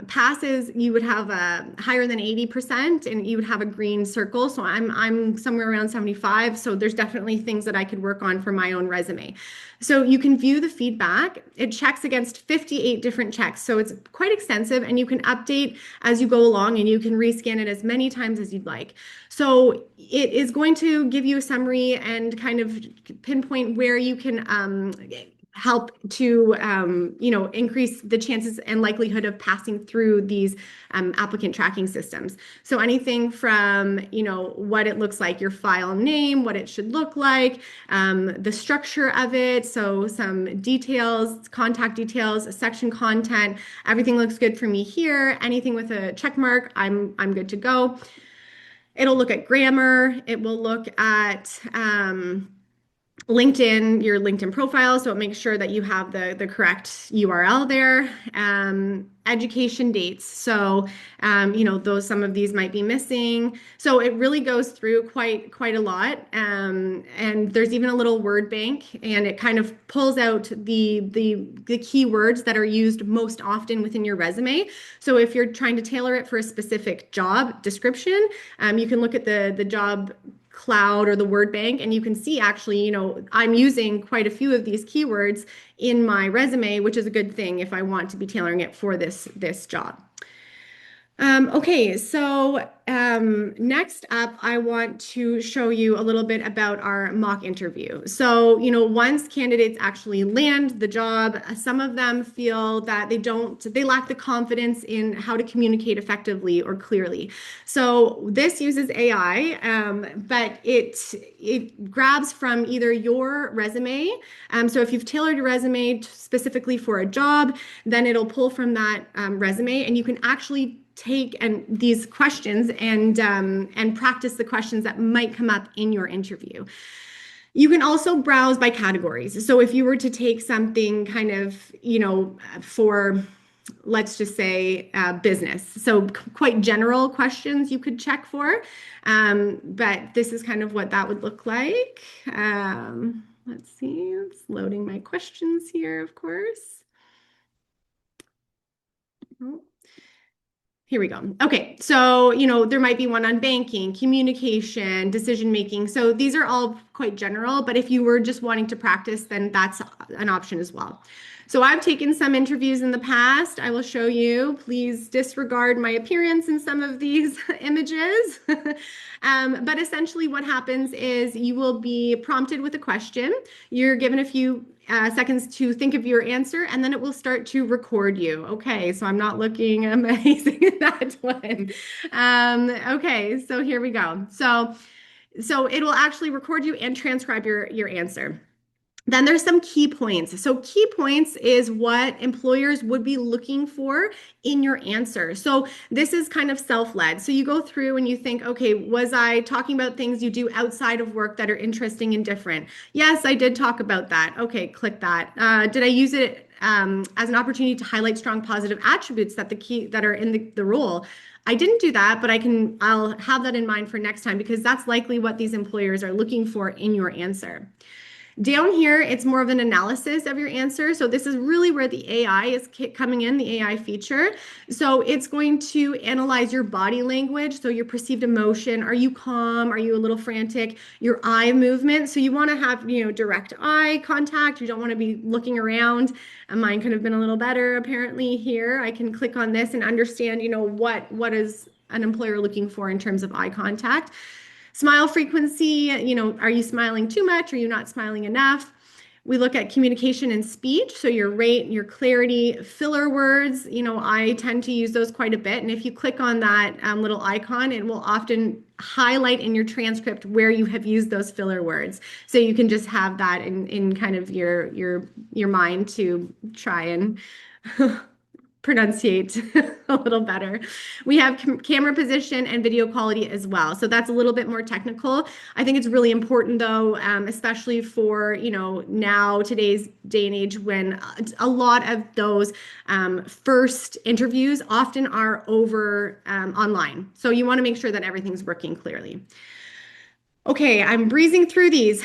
Passes, you would have a higher than 80%, and you would have a green circle. So I'm somewhere around 75. So there's definitely things that I could work on for my own resume. So you can view the feedback. It checks against 58 different checks. So it's quite extensive, and you can update as you go along, and you can rescan it as many times as you'd like. So it is going to give you a summary and kind of pinpoint where you can help to increase the chances and likelihood of passing through these applicant tracking systems. So anything from what it looks like, your file name, what it should look like, the structure of it, so some details, contact details, section content, everything looks good for me here. Anything with a check mark, I'm good to go. It'll look at grammar. It will look at LinkedIn, your LinkedIn profile, so it makes sure that you have the correct URL there. Education dates, so those, some of these might be missing. So it really goes through quite a lot. And there's even a little word bank, and it kind of pulls out the keywords that are used most often within your resume. So if you're trying to tailor it for a specific job description, you can look at the job cloud or the word bank, and you can see actually, I'm using quite a few of these keywords in my resume, which is a good thing if I want to be tailoring it for this job. Okay, so next up, I want to show you a little bit about our mock interview. So, once candidates actually land the job, some of them feel that they lack the confidence in how to communicate effectively or clearly. So this uses AI, but it grabs from either your resume. So if you've tailored your resume specifically for a job, then it'll pull from that resume, and you can actually take these questions and practice the questions that might come up in your interview. You can also browse by categories. So if you were to take something kind of, for, let's just say, business. So quite general questions you could check for. But this is kind of what that would look like. let's see, it's loading my questions here, of course. Oh, here we go. Okay, so there might be one on banking, communication, decision making. So these are all quite general, but if you were just wanting to practice, then that's an option as well. So I've taken some interviews in the past. I will show you. Please disregard my appearance in some of these images. But essentially, what happens is you will be prompted with a question. You're given a few seconds to think of your answer, and then it will start to record you. Okay, so I'm not looking amazing at that one. Okay, so here we go. So it will actually record you and transcribe your answer. Then there's some key points. So key points is what employers would be looking for in your answer. So this is kind of self-led. So you go through and you think, okay, was I talking about things you do outside of work that are interesting and different? Yes, I did talk about that. Okay, click that. Did I use it as an opportunity to highlight strong positive attributes that are in the role? I didn't do that, but I'll have that in mind for next time because that's likely what these employers are looking for in your answer. Down here, it's more of an analysis of your answer. So this is really where the AI is coming in, the AI feature. So it's going to analyze your body language, so your perceived emotion. Are you calm? Are you a little frantic? Your eye movement. So you want to have, direct eye contact. You don't want to be looking around. Mine could have been a little better apparently here. I can click on this and understand, what is an employer looking for in terms of eye contact. Smile frequency, are you smiling too much? Are you not smiling enough? We look at communication and speech, so your rate, your clarity, filler words. I tend to use those quite a bit. And if you click on that little icon, it will often highlight in your transcript where you have used those filler words. So you can just have that in kind of your mind to try and pronunciate a little better. We have camera position and video quality as well. So that's a little bit more technical. I think it's really important though, especially for, now today's day and age when a lot of those first interviews often are over online. So you want to make sure that everything's working clearly. Okay, I'm breezing through these.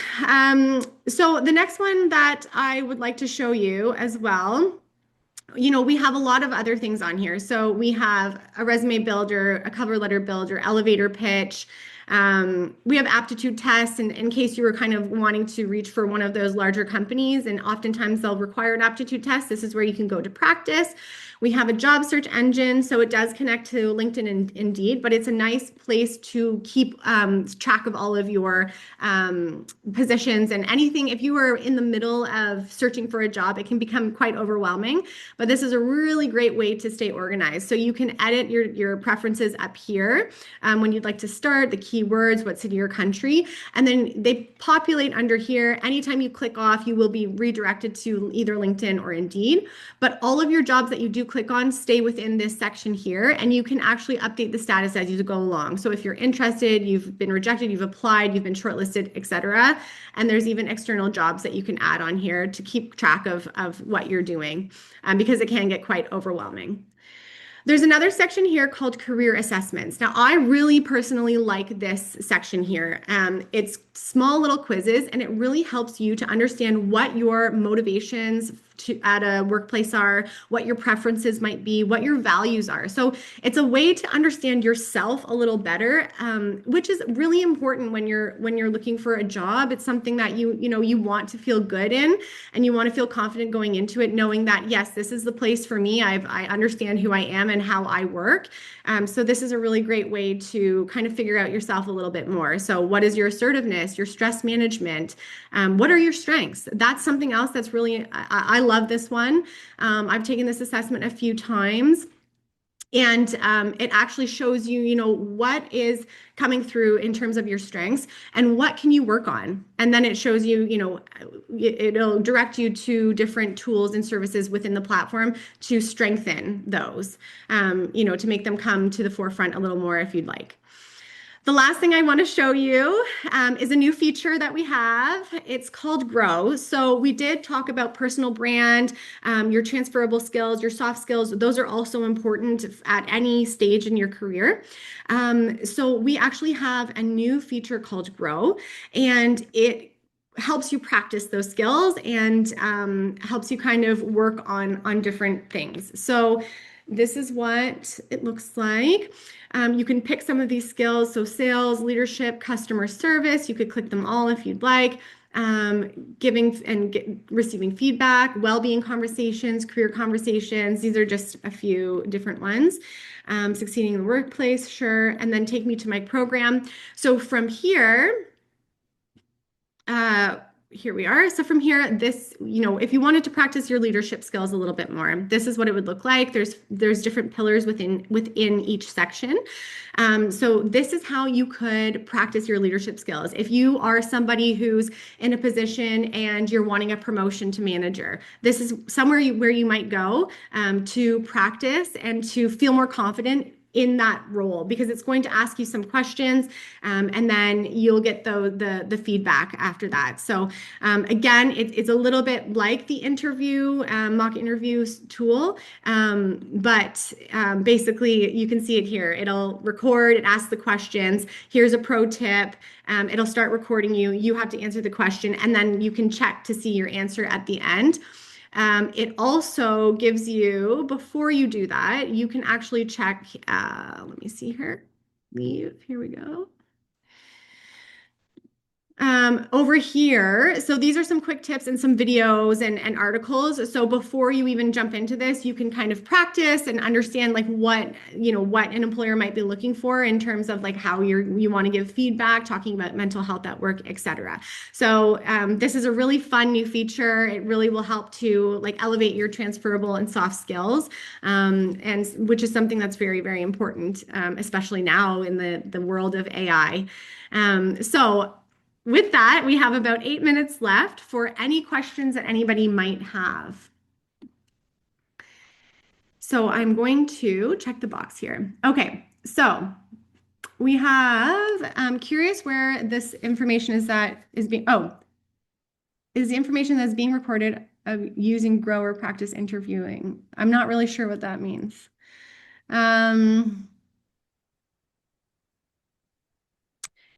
So the next one that I would like to show you as well, we have a lot of other things on here. So we have a resume builder, a cover letter builder, elevator pitch. We have aptitude tests in case you were kind of wanting to reach for one of those larger companies, and oftentimes they'll require an aptitude test. This is where you can go to practice. We have a job search engine, so it does connect to LinkedIn and Indeed, but it's a nice place to keep track of all of your positions and anything. If you are in the middle of searching for a job, it can become quite overwhelming, but this is a really great way to stay organized. So you can edit your preferences up here when you'd like to start, the keywords, what's in your country, and then they populate under here. Anytime you click off, you will be redirected to either LinkedIn or Indeed, but all of your jobs that you do click on stay within this section here, and you can actually update the status as you go along. So if you're interested, you've been rejected, you've applied, you've been shortlisted, etc. And there's even external jobs that you can add on here to keep track of what you're doing because it can get quite overwhelming. There's another section here called career assessments. Now, I really personally like this section here. It's small little quizzes, and it really helps you to understand what your motivations at a workplace are, what your preferences might be, what your values are. So it's a way to understand yourself a little better, which is really important when you're looking for a job. It's something that you want to feel good in, and you want to feel confident going into it, knowing that yes, this is the place for me. I understand who I am and how I work. So this is a really great way to kind of figure out yourself a little bit more. So what is your assertiveness, your stress management? What are your strengths? That's something else that's really, I love this one. I've taken this assessment a few times. And it actually shows you, what is coming through in terms of your strengths and what can you work on. And then it shows you, it'll direct you to different tools and services within the platform to strengthen those, to make them come to the forefront a little more if you'd like. The last thing I want to show you is a new feature that we have. It's called Grow. So we did talk about personal brand, your transferable skills, your soft skills. Those are also important at any stage in your career. So we actually have a new feature called Grow, and it helps you practice those skills and helps you kind of work on different things. So this is what it looks like. You can pick some of these skills. So sales, leadership, customer service. You could click them all if you'd like. Giving and receiving feedback, well-being conversations, career conversations. These are just a few different ones. Succeeding in the workplace, sure. And then take me to my program. So from here, uh, here we are. So from here, this, if you wanted to practice your leadership skills a little bit more, this is what it would look like. There's different pillars within each section. So this is how you could practice your leadership skills. If you are somebody who's in a position and you're wanting a promotion to manager, this is somewhere where you might go to practice and to feel more confident in that role, because it's going to ask you some questions and then you'll get the feedback after that. So again, it's a little bit like the interview, mock interview tool, but basically you can see it here. It'll record, it asks the questions. Here's a pro tip. It'll start recording you. You have to answer the question, and then you can check to see your answer at the end. It also gives you, before you do that, you can actually check, let me see here, leave, here we go. Over here, so these are some quick tips and some videos and articles. So before you even jump into this, you can kind of practice and understand like what an employer might be looking for in terms of like how you want to give feedback, talking about mental health at work, etc. So this is a really fun new feature. It really will help to like elevate your transferable and soft skills, and which is something that's very, very important, especially now in the world of AI. So with that, we have about 8 minutes left for any questions that anybody might have. So I'm going to check the box here. Okay, so we have, I'm curious where this information is is the information that's being recorded of using grower practice interviewing. I'm not really sure what that means.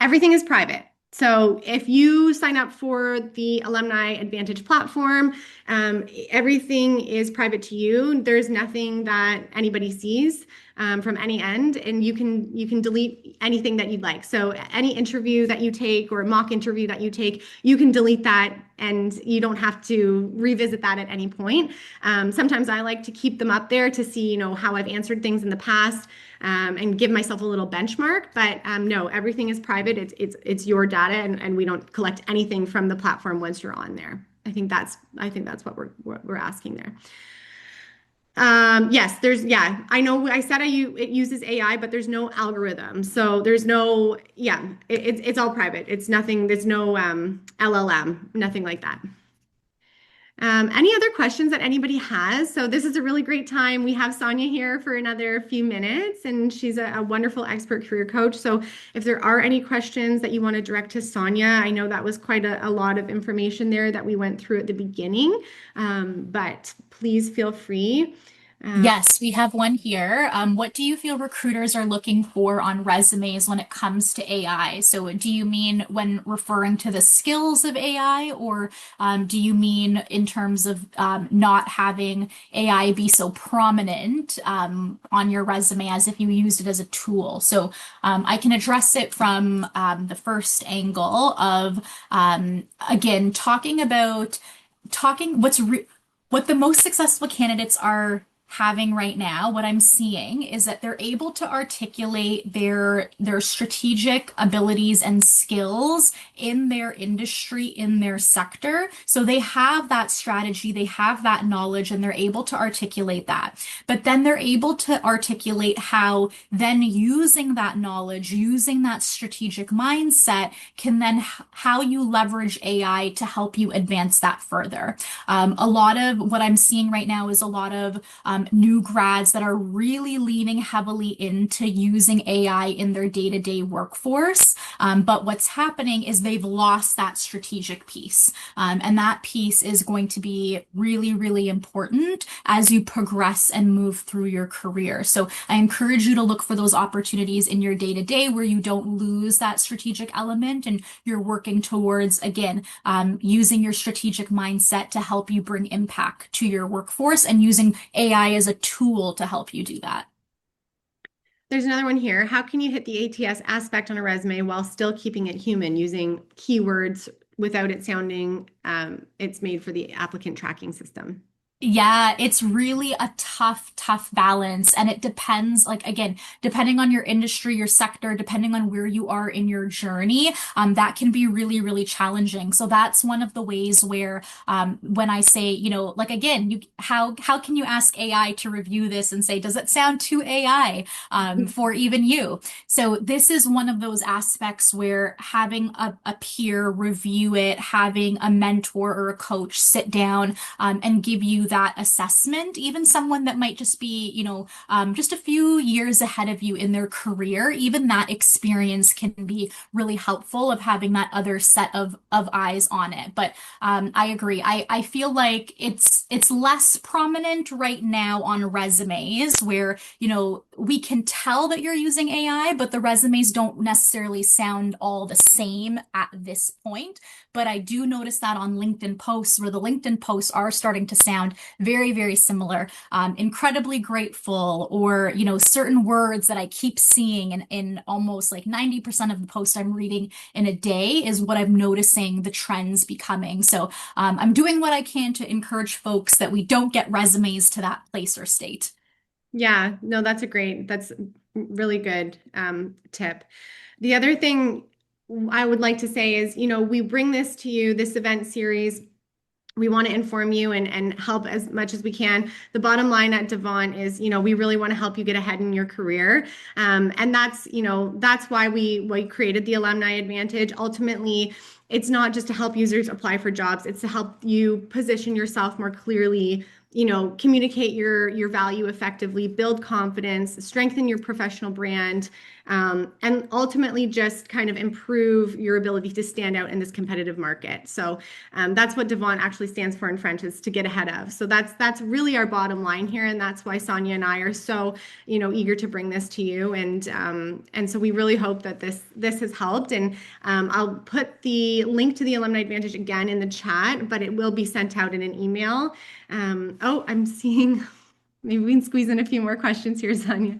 Everything is private. So if you sign up for the Alumni Advantage platform, everything is private to you. There's nothing that anybody sees from any end, and you can delete anything that you'd like. So any interview that you take or mock interview that you take, you can delete that, and you don't have to revisit that at any point. Sometimes I like to keep them up there to see, how I've answered things in the past. And give myself a little benchmark, but no, everything is private. It's your data, and we don't collect anything from the platform once you're on there. I think that's what we're asking there. Yes, I know I said it uses AI, but there's no algorithm. So there's no, it's all private. It's nothing, there's no LLM, nothing like that. Any other questions that anybody has? So this is a really great time. We have Sonia here for another few minutes, and she's a wonderful expert career coach. So if there are any questions that you want to direct to Sonia, I know that was quite a lot of information there that we went through at the beginning, but please feel free. Yes, we have one here. What do you feel recruiters are looking for on resumes when it comes to AI? So, do you mean when referring to the skills of AI, or do you mean in terms of not having AI be so prominent on your resume as if you used it as a tool? So, I can address it from the first angle of, again, talking what the most successful candidates are having right now, what I'm seeing is that they're able to articulate their strategic abilities and skills in their industry, in their sector. So they have that strategy, they have that knowledge, and they're able to articulate that. But then they're able to articulate how then using that knowledge, using that strategic mindset can then how you leverage AI to help you advance that further. A lot of what I'm seeing right now is a lot of new grads that are really leaning heavily into using AI in their day-to-day workforce. But what's happening is they've lost that strategic piece. And that piece is going to be really, really important as you progress and move through your career. So I encourage you to look for those opportunities in your day to day where you don't lose that strategic element and you're working towards, again, using your strategic mindset to help you bring impact to your workforce and using AI as a tool to help you do that. There's another one here. How can you hit the ATS aspect on a resume while still keeping it human using keywords without it sounding it's made for the applicant tracking system? Yeah, it's really a tough, tough balance. And it depends, like, again, depending on your industry, your sector, depending on where you are in your journey, that can be really, really challenging. So that's one of the ways where, when I say, like, again, how can you ask AI to review this and say, does it sound too AI, for even you? So this is one of those aspects where having a peer review it, having a mentor or a coach sit down, and give you that assessment, even someone that might just be, just a few years ahead of you in their career, even that experience can be really helpful of having that other set of eyes on it. But I agree. I feel like it's less prominent right now on resumes where, we can tell that you're using AI, but the resumes don't necessarily sound all the same at this point. But I do notice that on LinkedIn posts where the LinkedIn posts are starting to sound very, very similar. Incredibly grateful, or, certain words that I keep seeing in almost like 90% of the posts I'm reading in a day is what I'm noticing the trends becoming. So I'm doing what I can to encourage folks that we don't get resumes to that place or state. Yeah, no, that's really good tip. The other thing I would like to say is, we bring this to you, this event series. We want to inform you and help as much as we can. The bottom line at Devant is, we really want to help you get ahead in your career. And that's why we created the Alumni Advantage. Ultimately, it's not just to help users apply for jobs, it's to help you position yourself more clearly, communicate your value effectively, build confidence, strengthen your professional brand, and ultimately just kind of improve your ability to stand out in this competitive market. So that's what Devant actually stands for in French, is to get ahead of. So that's really our bottom line here, and that's why Sonia and I are so eager to bring this to you. And so we really hope that this has helped. And I'll put the link to the Alumni Advantage again in the chat, but it will be sent out in an email. I'm seeing. Maybe we can squeeze in a few more questions here, Sonia.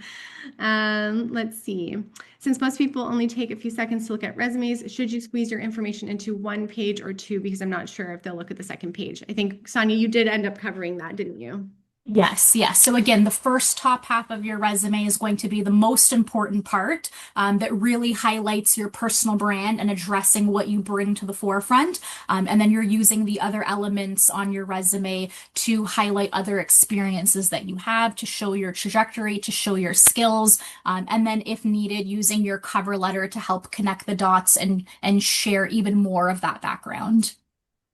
Let's see. Since most people only take a few seconds to look at resumes, should you squeeze your information into one page or two? Because I'm not sure if they'll look at the second page. I think, Sonia, you did end up covering that, didn't you? Yes, yes. So again, the first top half of your resume is going to be the most important part, that really highlights your personal brand and addressing what you bring to the forefront. And then you're using the other elements on your resume to highlight other experiences that you have, to show your trajectory, to show your skills. And then if needed, using your cover letter to help connect the dots and share even more of that background.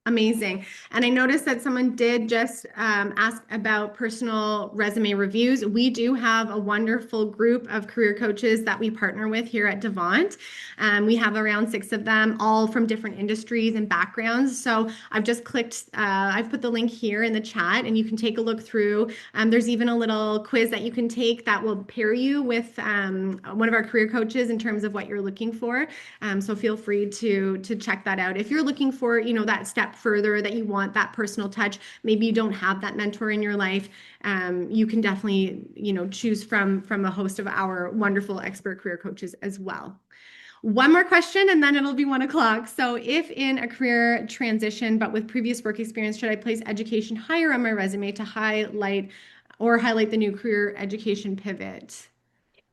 Amazing. And I noticed that someone did just ask about personal resume reviews. We do have a wonderful group of career coaches that we partner with here at Devant. We have around 6 of them, all from different industries and backgrounds. So I've just I've put the link here in the chat and you can take a look through. There's even a little quiz that you can take that will pair you with one of our career coaches in terms of what you're looking for. So feel free to check that out. If you're looking for, that step further, that you want that personal touch, maybe you don't have that mentor in your life, you can definitely, choose from a host of our wonderful expert career coaches as well. One more question and then it'll be 1 o'clock. So if in a career transition, but with previous work experience, should I place education higher on my resume to highlight the new career education pivot?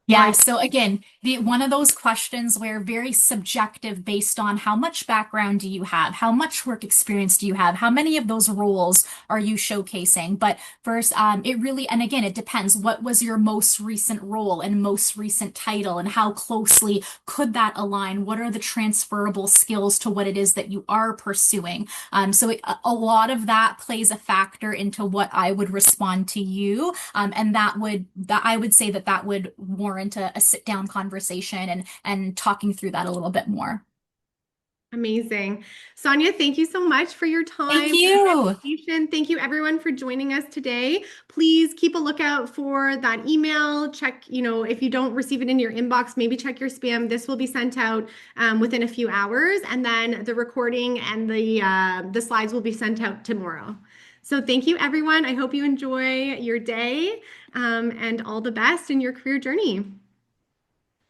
Yeah, Why? so again, the one of those questions where very subjective based on how much background do you have, how much work experience do you have, how many of those roles are you showcasing? But first, it really, and again, it depends. What was your most recent role and most recent title, and how closely could that align? What are the transferable skills to what it is that you are pursuing? A lot of that plays a factor into what I would respond to you, and that I would say that would warrant more into a sit down conversation and talking through that a little bit more. Amazing. Sonia, thank you so much for your Thank time and you. dedication. Thank you everyone for joining us today. Please keep a lookout for that email. Check, if you don't receive it in your inbox, maybe check your spam. This will be sent out within a few hours, and then the recording and the slides will be sent out tomorrow. So thank you everyone. I hope you enjoy your day and all the best in your career journey.